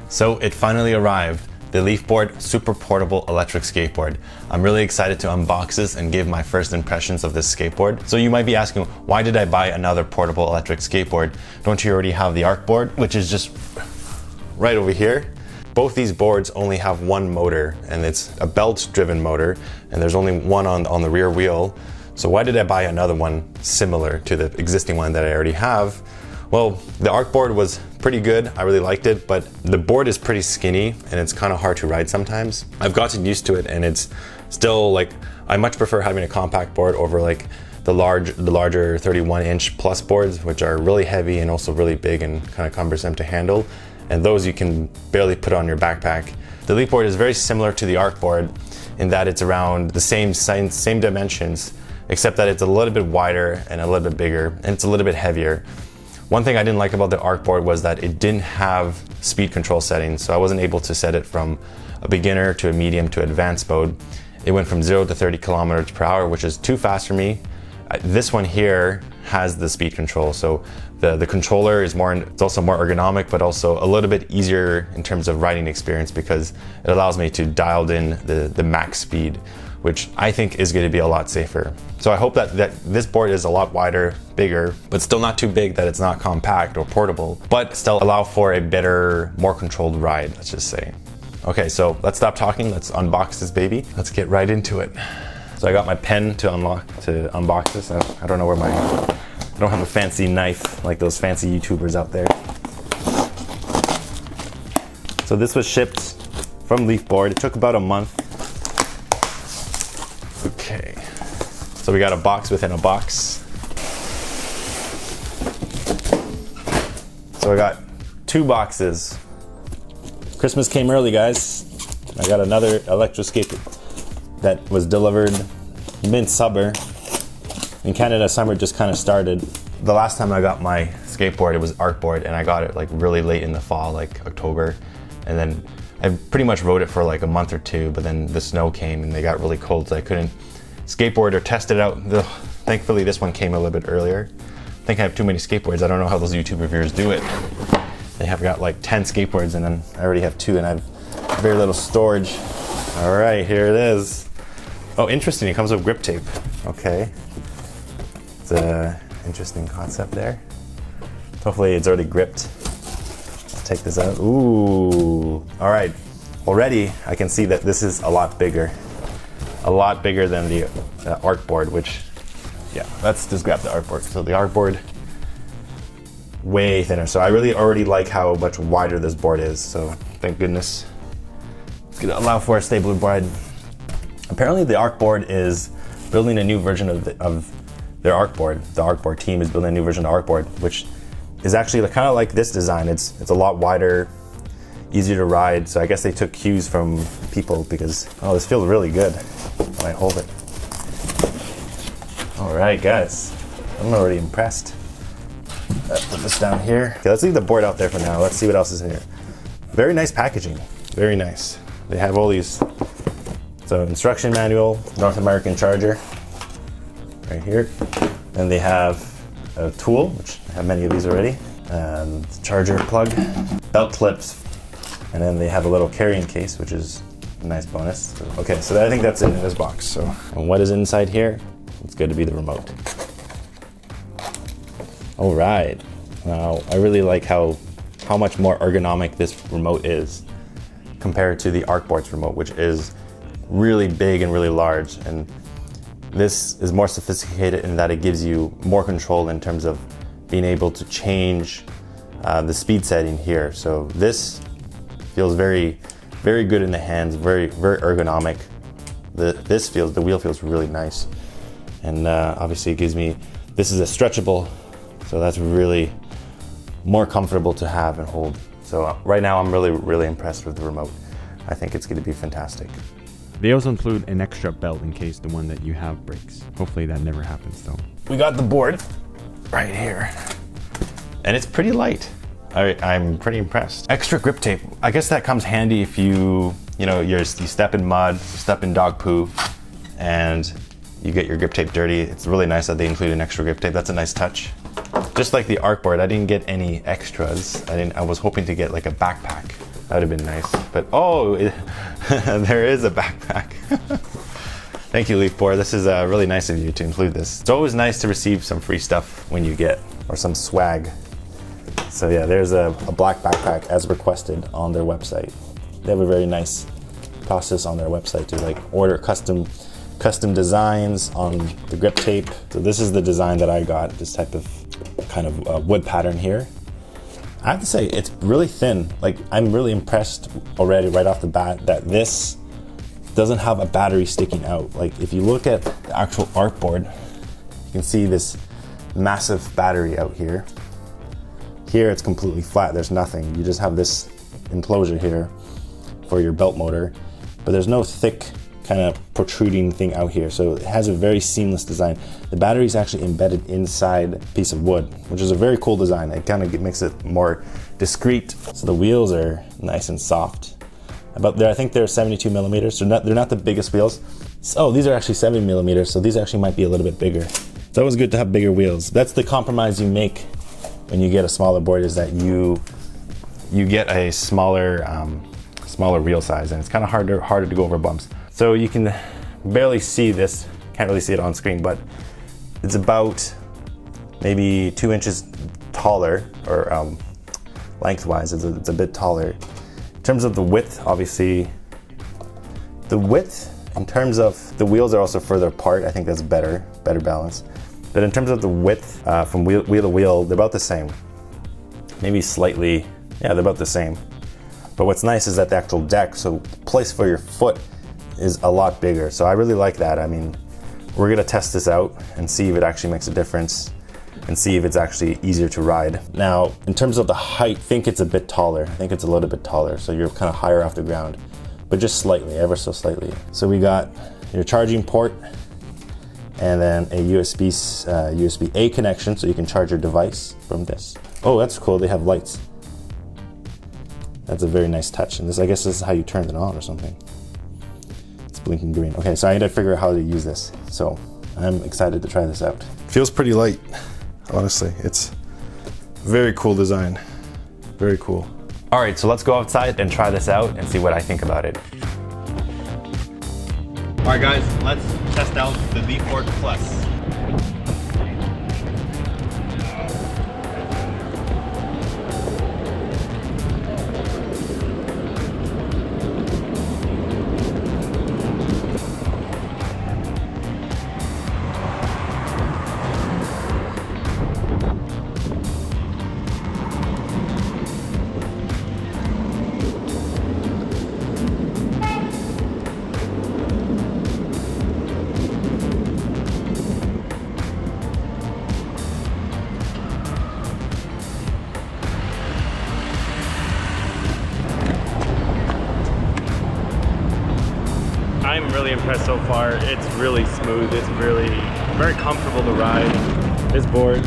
So it finally arrived, the Leafboard Super Portable Electric Skateboard. I'm really excited to unbox this and give my first impressions of this skateboard. So you might be asking, why did I buy another portable electric skateboard? Don't you already have the Arcboard, which is just right over here? Both these boards only have one motor, and it's a belt-driven motor, and there's only one on the rear wheel. So why did I buy another one similar to the existing one that I already have? Well, the Arcboard was pretty good, I really liked it, but the board is pretty skinny and it's kind of hard to ride sometimes. I've gotten used to it and it's still like, I much prefer having a compact board over like the larger 31-inch plus boards, which are really heavy and also really big and kind of cumbersome to handle. And those you can barely put on your backpack. The Leafboard is very similar to the Arcboard in that it's around the same dimensions, except that it's a little bit wider and a little bit bigger, and it's a little bit heavier. One thing I didn't like about the Arcboard was that it didn't have speed control settings, so I wasn't able to set it from a beginner to a medium to advanced mode. It went from 0 to 30 kilometers per hour, which is too fast for me. This one here has the speed control, so the controller is it's also more ergonomic, but also a little bit easier in terms of riding experience because it allows me to dial in the max speed, which I think is going to be a lot safer. So I hope that this board is a lot wider, bigger, but still not too big that it's not compact or portable, but still allow for a better, more controlled ride, let's just say. Okay, so let's stop talking, let's unbox this baby. Let's get right into it. So I got my pen to unbox this. I don't know where I don't have a fancy knife like those fancy YouTubers out there. So this was shipped from Leafboard. It took about a month. Okay, so we got a box within a box. So I got 2 boxes. Christmas came early, guys. I got another electric skateboard that was delivered mid-summer. In Canada, summer just kind of started. The last time I got my skateboard, it was Arcboard, and I got it like really late in the fall, like October. And then I pretty much rode it for like a month or 2, but then the snow came and they got really cold, so I couldn't skateboard or test it out. Thankfully, this one came a little bit earlier. I think I have too many skateboards. I don't know how those YouTube reviewers do it. They have got like 10 skateboards and then I already have 2 and I have very little storage. All right, here it is. Oh, interesting, it comes with grip tape. Okay. It's an interesting concept there. Hopefully it's already gripped. Let's take this out. Ooh. All right, already I can see that this is a lot bigger. A lot bigger than the Arcboard, which, yeah, let's just grab the Arcboard. So the Arcboard, way thinner. So I really already like how much wider this board is. So thank goodness. It's gonna allow for a stable ride. Apparently the Arcboard is building a new version of their Arcboard. The Arcboard team is building a new version of Arcboard, which is actually kind of like this design. It's a lot wider, easier to ride. So I guess they took cues from people because, oh, this feels really good when I hold it. All right, guys, I'm already impressed. Put this down here. Okay, let's leave the board out there for now. Let's see what else is in here. Very nice packaging, very nice. They have all these. So instruction manual, North American charger, right here. And they have a tool, which I have many of these already, and charger plug, belt clips, and then they have a little carrying case, which is a nice bonus. Okay, so I think that's it in this box. So, and what is inside here? It's going to be the remote. All right. Now, I really like how much more ergonomic this remote is compared to the Arcboard's remote, which is really big and really large. And this is more sophisticated in that it gives you more control in terms of being able to change the speed setting here. So this feels very, very good in the hands, very, very ergonomic. The wheel feels really nice. And obviously it gives me, this is a stretchable, so that's really more comfortable to have and hold. So right now I'm really, really impressed with the remote. I think it's going to be fantastic. They also include an extra belt in case the one that you have breaks. Hopefully that never happens though. We got the board right here, and it's pretty light. I'm pretty impressed. Extra grip tape. I guess that comes handy if you step in mud, you step in dog poo, and you get your grip tape dirty. It's really nice that they include an extra grip tape. That's a nice touch. Just like the Arcboard, I didn't get any extras. I was hoping to get like a backpack That would have been nice. But oh, there is a backpack. Thank you, Leafboard. This is really nice of you to include this. It's always nice to receive some free stuff when you get, or some swag. So yeah, there's a black backpack as requested on their website. They have a very nice process on their website to like order custom designs on the grip tape. So this is the design that I got, this type of kind of wood pattern here. I have to say, it's really thin. Like, I'm really impressed already right off the bat that this doesn't have a battery sticking out. Like, if you look at the actual artboard, you can see this massive battery out here. Here it's completely flat, there's nothing. You just have this enclosure here for your belt motor, but there's no thick kind of protruding thing out here. So it has a very seamless design. The battery is actually embedded inside a piece of wood, which is a very cool design. It kind of makes it more discreet. So the wheels are nice and soft. About there, I think they're 72 millimeters. So they're not the biggest wheels. Oh, these are actually 70 millimeters. So these actually might be a little bit bigger. It's always good to have bigger wheels. That's the compromise you make when you get a smaller board, is that you get a smaller wheel size, and it's kind of harder to go over bumps. So you can barely see this, can't really see it on screen, but it's about maybe 2 inches taller, or lengthwise, it's a bit taller. In terms of the width, obviously, the width, in terms of the wheels are also further apart. I think that's better balance. But in terms of the width from wheel to wheel, they're about the same. Maybe slightly, yeah, they're about the same. But what's nice is that the actual deck, so place for your foot, is a lot bigger. So I really like that. I mean, we're gonna test this out and see if it actually makes a difference and see if it's actually easier to ride. Now, in terms of the height, I think it's a bit taller. I think it's a little bit taller. So you're kind of higher off the ground, but just slightly, ever so slightly. So we got your charging port and then a USB-A connection, so you can charge your device from this. Oh, that's cool, they have lights. That's a very nice touch. And this, I guess this is how you turn it on or something. Blinking green. Okay, so I need to figure out how to use this. So I'm excited to try this out. Feels pretty light, honestly. It's very cool design. Very cool. All right, so let's go outside and try this out and see what I think about it. All right, guys, let's test out the Leafboard Plus. I'm really impressed so far. It's really smooth. It's really very comfortable to ride. This board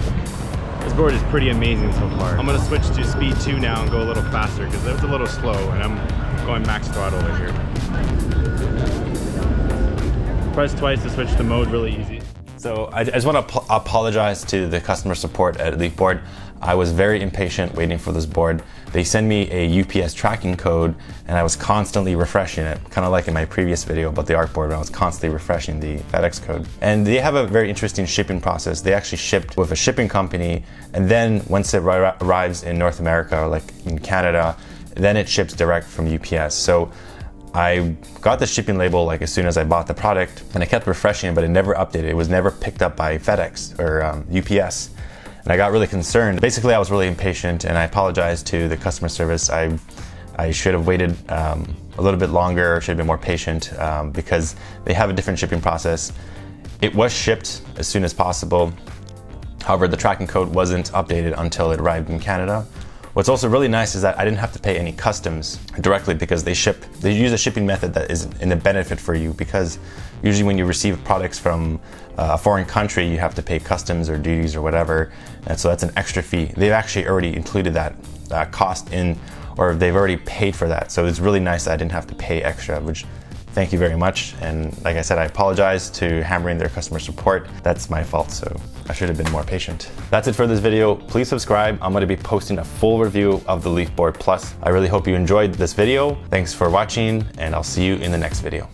is pretty amazing so far. I'm gonna switch to speed 2 now and go a little faster because it was a little slow, and I'm going max throttle right here. Press twice to switch to mode, really easy. So I just want to apologize to the customer support at Leafboard. I was very impatient waiting for this board. They sent me a UPS tracking code and I was constantly refreshing it, kind of like in my previous video about the artboard, when I was constantly refreshing the FedEx code. And they have a very interesting shipping process. They actually shipped with a shipping company, and then once it arrives in North America, or like in Canada, then it ships direct from UPS. So I got the shipping label like as soon as I bought the product, and I kept refreshing it, but it never updated. It was never picked up by FedEx or UPS. And I got really concerned. Basically, I was really impatient, and I apologized to the customer service. I should have waited a little bit longer, should have been more patient, because they have a different shipping process. It was shipped as soon as possible. However, the tracking code wasn't updated until it arrived in Canada. What's also really nice is that I didn't have to pay any customs directly, because they use a shipping method that is in the benefit for you, because usually when you receive products from a foreign country, you have to pay customs or duties or whatever, and so that's an extra fee. They've actually already included that cost in, or they've already paid for that. So it's really nice that I didn't have to pay extra, which thank you very much. And like I said, I apologize to hammering their customer support. That's my fault, so I should have been more patient. That's it for this video. Please subscribe. I'm going to be posting a full review of the Leafboard Plus. I really hope you enjoyed this video. Thanks for watching, and I'll see you in the next video.